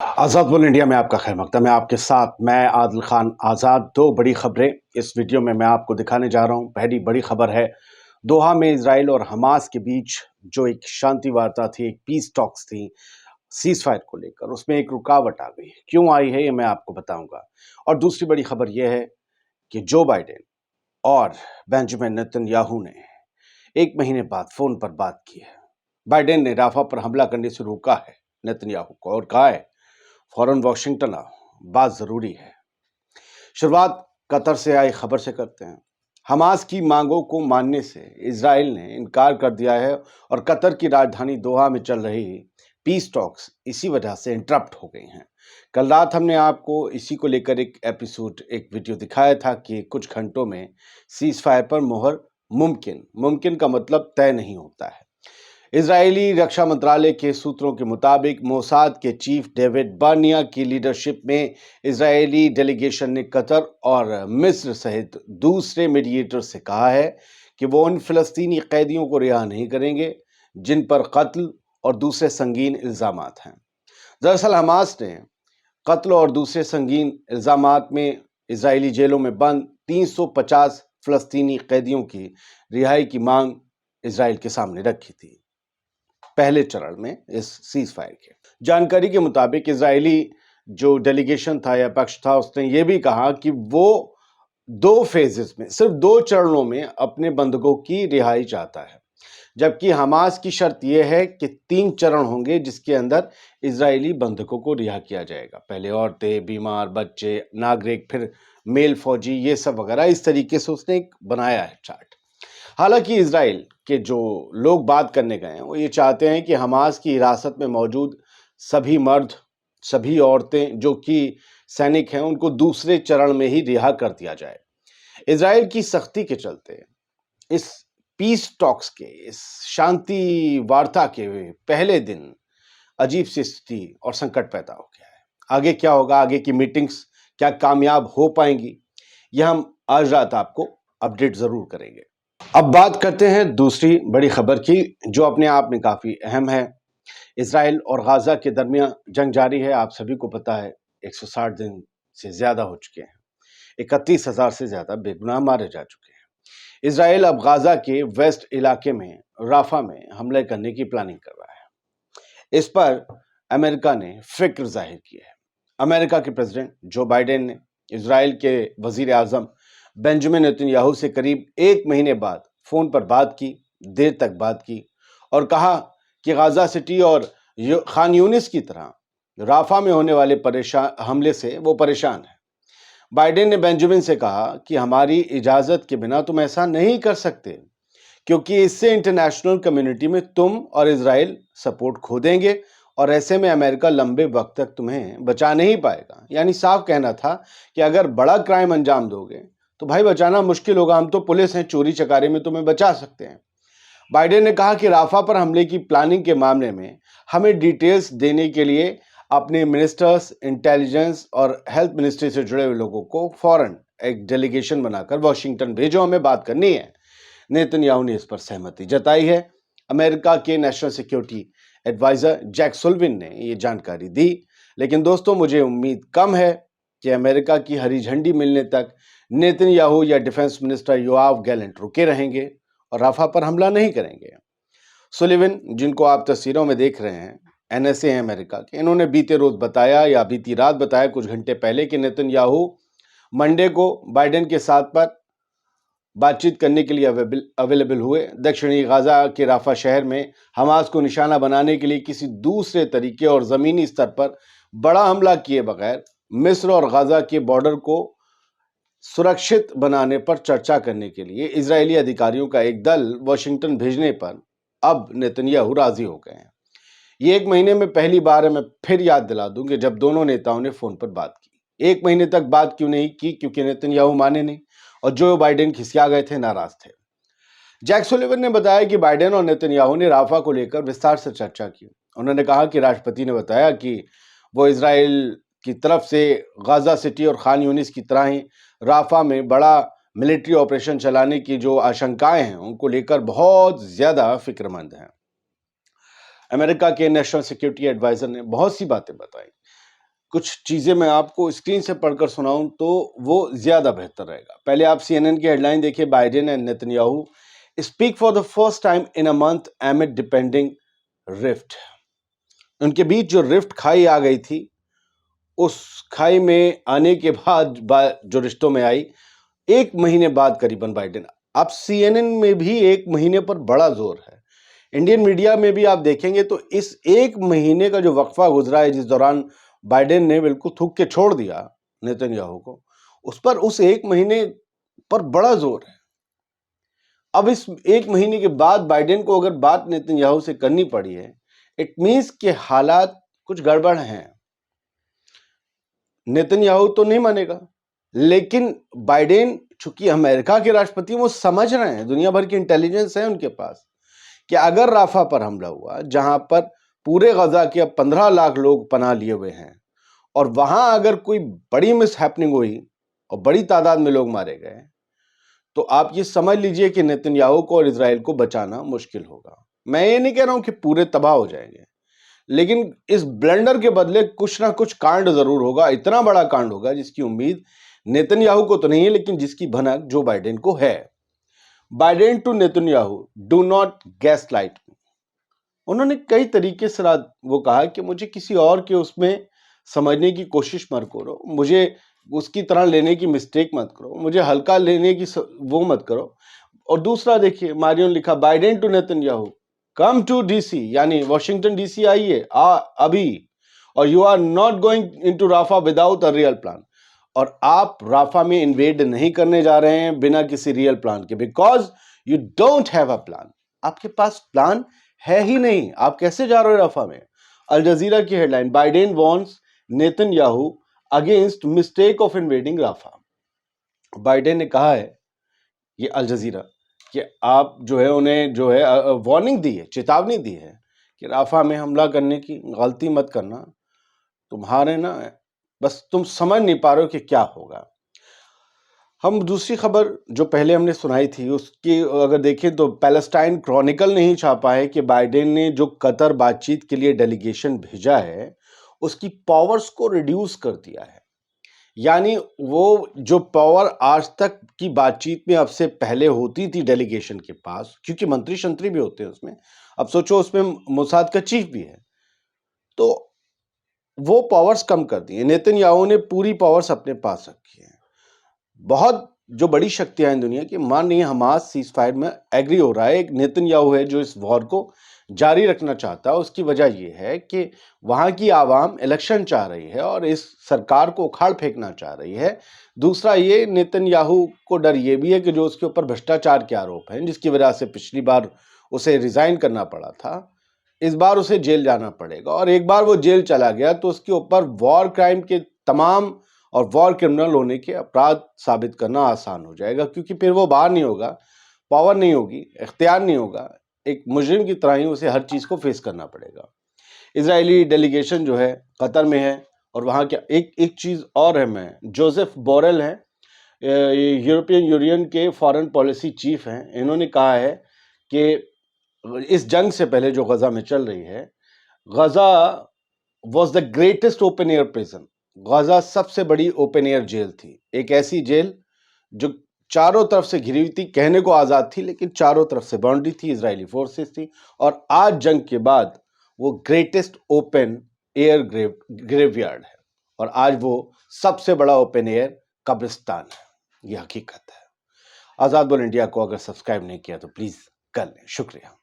आज़ाद world India में आपका खैर मकदम है। आपके साथ मैं आदिल खान आज़ाद। दो बड़ी खबरें इस वीडियो में मैं आपको दिखाने जा रहा हूं। पहली बड़ी खबर है दोहा में इजराइल और हमास के बीच जो एक शांति वार्ता थी, एक पीस टॉक्स थी सीज फायर को लेकर, उसमें एक रुकावट आ गई। क्यों आई है ये मैं आपको बताऊंगा। और दूसरी बड़ी खबर यह है कि जो बाइडेन और बेंजामिन नेतन्याहू ने एक महीने बाद फोन पर बात की है। बाइडेन ने राफा पर हमला करने से रोका है नेतन्याहू को और कहा है फौरन वॉशिंगटन आओ, बात जरूरी है। शुरुआत कतर से आई खबर से करते हैं। हमास की मांगों को मानने से इजराइल ने इनकार कर दिया है और कतर की राजधानी दोहा में चल रही पीस टॉक्स इसी वजह से इंटरप्ट हो गई हैं। कल रात हमने आपको इसी को लेकर एक वीडियो दिखाया था कि कुछ घंटों में सीज फायर पर मोहर मुमकिन का मतलब तय नहीं होता है। इजरायली रक्षा मंत्रालय के सूत्रों के मुताबिक मोसाद के चीफ डेविड बार्निया की लीडरशिप में इजरायली डेलीगेशन ने कतर और मिस्र सहित दूसरे मीडिएटर से कहा है कि वो उन फिलिस्तीनी कैदियों को रिहा नहीं करेंगे जिन पर कत्ल और दूसरे संगीन इल्जामात हैं। दरअसल हमास ने कत्ल और दूसरे संगीन इल्जामात में इजरायली जेलों में बंद 350 फिलिस्तीनी कैदियों की रिहाई की मांग इजराइल के सामने रखी थी पहले चरण में इस सीज फायर के। जानकारी के मुताबिक इजरायली जो डेलीगेशन था या पक्ष था उसने ये भी कहा कि वो 2 फेजेस में, सिर्फ 2 चरणों में अपने बंधकों की रिहाई चाहता है, जबकि हमास की शर्त यह है कि 3 चरण होंगे जिसके अंदर इजरायली बंधकों को रिहा किया जाएगा। पहले औरतें, बीमार, बच्चे, नागरिक, फिर मेल फौजी, ये सब वगैरह। इस तरीके से उसने एक बनाया है चार्ट। हालांकि इजराइल के जो लोग बात करने गए हैं वो ये चाहते हैं कि हमास की हिरासत में मौजूद सभी मर्द, सभी औरतें जो कि सैनिक हैं उनको दूसरे चरण में ही रिहा कर दिया जाए। इजराइल की सख्ती के चलते इस पीस टॉक्स के, इस शांति वार्ता के पहले दिन अजीब सी स्थिति और संकट पैदा हो गया है। आगे क्या होगा, आगे की मीटिंग्स क्या कामयाब हो पाएंगी, यह हम आज रात आपको अपडेट जरूर करेंगे। अब बात करते हैं दूसरी बड़ी खबर की जो अपने आप में काफी अहम है। इजराइल और गाजा के दरमियान जंग जारी है। आप सभी को पता है 160 दिन से ज्यादा हो चुके हैं। 31,000 से ज्यादा बेगुनाह मारे जा चुके हैं। इजराइल अब गाजा के वेस्ट इलाके में राफा में हमले करने की प्लानिंग कर रहा है। इस पर अमेरिका ने फिक्र जाहिर की है। अमेरिका के प्रेसिडेंट जो बाइडेन ने इजराइल के वजीर आजम बेंजामिन नेतन्याहू से करीब 1 महीने बाद फोन पर बात की, देर तक बात की और कहा कि गाजा सिटी और खान यूनिस की तरह राफा में होने वाले हमले से वो परेशान है। बाइडेन ने बेंजामिन से कहा कि हमारी इजाजत के बिना तुम ऐसा नहीं कर सकते, क्योंकि इससे इंटरनेशनल कम्युनिटी में तुम और इजराइल सपोर्ट खो देंगे और ऐसे में अमेरिका लंबे वक्त तक तुम्हें बचा नहीं पाएगा। यानी साफ कहना था कि अगर बड़ा क्राइम अंजाम दोगे तो भाई बचाना मुश्किल होगा, हम तो पुलिस हैं, चोरी चकारी में तुम्हें बचा सकते हैं। बाइडेन ने कहा कि राफा पर हमले की प्लानिंग के मामले में हमें डिटेल्स देने के लिए अपने मिनिस्टर्स, इंटेलिजेंस और हेल्थ मिनिस्ट्री से जुड़े हुए लोगों को फौरन एक डेलीगेशन बनाकर वॉशिंगटन भेजो, हमें बात करनी है। नेतन्याहू ने इस पर सहमति जताई है। अमेरिका के नेशनल सिक्योरिटी एडवाइजर जैक सुल्लिवन ने ये जानकारी दी। लेकिन दोस्तों, मुझे उम्मीद कम है कि अमेरिका की हरी झंडी मिलने तक नेतन्याहू या डिफेंस मिनिस्टर योआव गैलेंट रुके रहेंगे और राफा पर हमला नहीं करेंगे। सुलिवन, जिनको आप तस्वीरों में देख रहे हैं, एनएसए हैं अमेरिका के, इन्होंने बीती रात बताया कुछ घंटे पहले कि नेतन्याहू मंडे को बाइडेन के साथ पर बातचीत करने के लिए अवेलेबल हुए। दक्षिणी गाजा के राफा शहर में हमास को निशाना बनाने के लिए किसी दूसरे तरीके और जमीनी स्तर पर बड़ा हमला किए बगैर मिस्र और गाजा के बॉर्डर को सुरक्षित बनाने पर चर्चा करने के लिए इजरायली अधिकारियों का एक दल वॉशिंगटन भेजने पर अब नेतन्याहू राजी हो गए हैं। ये 1 महीने में पहली बार है, मैं फिर याद दिला दूं कि जब दोनों नेताओं ने फोन पर बात की। 1 महीने तक बात क्यों नहीं की? क्योंकि नेतन्याहू माने नहीं और जो बाइडेन खिसिया गए थे, नाराज थे। जैक सुलिवन ने बताया कि बाइडेन और नेतन्याहू ने राफा को लेकर विस्तार से चर्चा की। उन्होंने कहा कि राष्ट्रपति ने बताया कि वो इजराइल की तरफ से गाजा सिटी और खान यूनिस की तरह ही राफा में बड़ा मिलिट्री ऑपरेशन चलाने की जो आशंकाएं हैं उनको लेकर बहुत ज्यादा फिक्रमंद हैं। अमेरिका के नेशनल सिक्योरिटी एडवाइजर ने बहुत सी बातें बताई। कुछ चीज़ें मैं आपको स्क्रीन से पढ़कर सुनाऊं तो वो ज़्यादा बेहतर रहेगा। पहले आप CNN की हेडलाइन देखिए, Biden and Netanyahu speak for the first time in a month एमिड depending rift. उनके बीच जो रिफ्ट खाई आ गई थी, उस खाई में आने के बाद जो रिश्तों में आई, 1 महीने बाद करीबन बाइडेन, अब CNN में भी 1 महीने पर बड़ा जोर है। इंडियन मीडिया में भी आप देखेंगे तो इस 1 महीने का जो वक्फा गुजरा है, जिस दौरान बाइडेन ने बिल्कुल थूक के छोड़ दिया नेतन्याहू को, उस पर उस 1 महीने पर बड़ा जोर है। अब इस 1 महीने के बाद बाइडेन को अगर बात नेतन्याहू से करनी पड़ी है, इट मीन्स के हालात कुछ गड़बड़ हैं। नेतन्याहू तो नहीं मानेगा, लेकिन बाइडेन चूंकि अमेरिका के राष्ट्रपति, वो समझ रहे हैं, दुनिया भर की इंटेलिजेंस है उनके पास, कि अगर राफा पर हमला हुआ, जहां पर पूरे गजा के अब 15 लाख लोग पनाह लिए हुए हैं, और वहां अगर कोई बड़ी मिसहैपनिंग हुई और बड़ी तादाद में लोग मारे गए, तो आप ये समझ लीजिए कि नेतन्याहू को और इजराइल को बचाना मुश्किल होगा। मैं ये नहीं कह रहा हूं कि पूरे तबाह हो जाएंगे, लेकिन इस ब्लंडर के बदले कुछ ना कुछ कांड जरूर होगा, इतना बड़ा कांड होगा जिसकी उम्मीद नेतन्याहू को तो नहीं है, लेकिन जिसकी भनक जो बाइडेन को है। Biden to Netanyahu, do not gaslight me. उन्होंने कई तरीके से वो कहा कि मुझे किसी और के उसमें समझने की कोशिश मत करो, मुझे उसकी तरह लेने की मिस्टेक मत करो, मुझे हल्का लेने की वो मत करो। और दूसरा देखिए, मारियो ने लिखा, Biden to Netanyahu, come to DC, यानी वॉशिंगटन DC आइए अभी, और you are not going into Rafah without a real plan. और आप राफा में इन्वेड नहीं करने जा रहे हैं बिना किसी रियल प्लान के, because you don't have a plan. आपके पास प्लान है ही नहीं, आप कैसे जा रहे हो राफा में। अल जजीरा की headline, Biden wants Netanyahu against mistake of invading Rafah. Biden ने कहा है, ये अल जजीरा, कि आप जो है उन्हें जो है वार्निंग दी है, चेतावनी दी है कि राफा में हमला करने की गलती मत करना, तुम्हारे ना बस तुम समझ नहीं पा रहे हो कि क्या होगा। हम दूसरी खबर जो पहले हमने सुनाई थी उसकी अगर देखें तो पैलेस्टाइन क्रॉनिकल ने ही छापा है कि बाइडेन ने जो कतर बातचीत के लिए डेलीगेशन भेजा है, उसकी पावर्स को रिड्यूस कर दिया है। यानी वो जो पावर आज तक की बातचीत में अब से पहले होती थी डेलीगेशन के पास, क्योंकि मंत्री शंत्री भी होते हैं उसमें, अब सोचो उसमें मोसाद का चीफ भी है, तो वो पावर्स कम कर दी है। नेतन्याहू ने पूरी पावर्स अपने पास रखी है। बहुत जो बड़ी शक्तियां हैं दुनिया की, मान नहीं, हमास सीज फायर में एग्री हो रहा है, एक नेतन्याहू है जो इस वॉर को जारी रखना चाहता है। उसकी वजह यह है कि वहां की आवाम इलेक्शन चाह रही है और इस सरकार को उखाड़ फेंकना चाह रही है। दूसरा ये, नेतन्याहू को डर ये भी है कि जो उसके ऊपर भ्रष्टाचार के आरोप हैं, जिसकी वजह से पिछली बार उसे रिजाइन करना पड़ा था, इस बार उसे जेल जाना पड़ेगा, और एक बार वो जेल चला गया तो उसके ऊपर वॉर क्राइम के तमाम और वॉर क्रिमिनल होने के अपराध साबित करना आसान हो जाएगा, क्योंकि फिर वो बाहर नहीं होगा, पावर नहीं होगी, इख्तियार नहीं होगा, एक मुजरिम की तरह ही उसे हर चीज को फेस करना पड़ेगा। इजरायली डेलीगेशन जो है कतर में है, और वहां क्या एक चीज और है, मैं जोसेफ बोरेल हैं, यूरोपियन यूनियन के फॉरेन पॉलिसी चीफ हैं, इन्होंने कहा है कि इस जंग से पहले जो गजा में चल रही है, Gaza was the greatest open air prison. Gaza सबसे बड़ी ओपन एयर जेल थी, एक ऐसी जेल जो चारों तरफ से घिरी हुई थी, कहने को आजाद थी लेकिन चारों तरफ से बाउंड्री थी, इजरायली फोर्सेस थी, और आज जंग के बाद वो ग्रेटेस्ट ओपन एयर ग्रेवयार्ड है, और आज वो सबसे बड़ा ओपन एयर कब्रिस्तान है। ये हकीकत है। आजाद बोल इंडिया को अगर सब्सक्राइब नहीं किया तो प्लीज कर लें। शुक्रिया।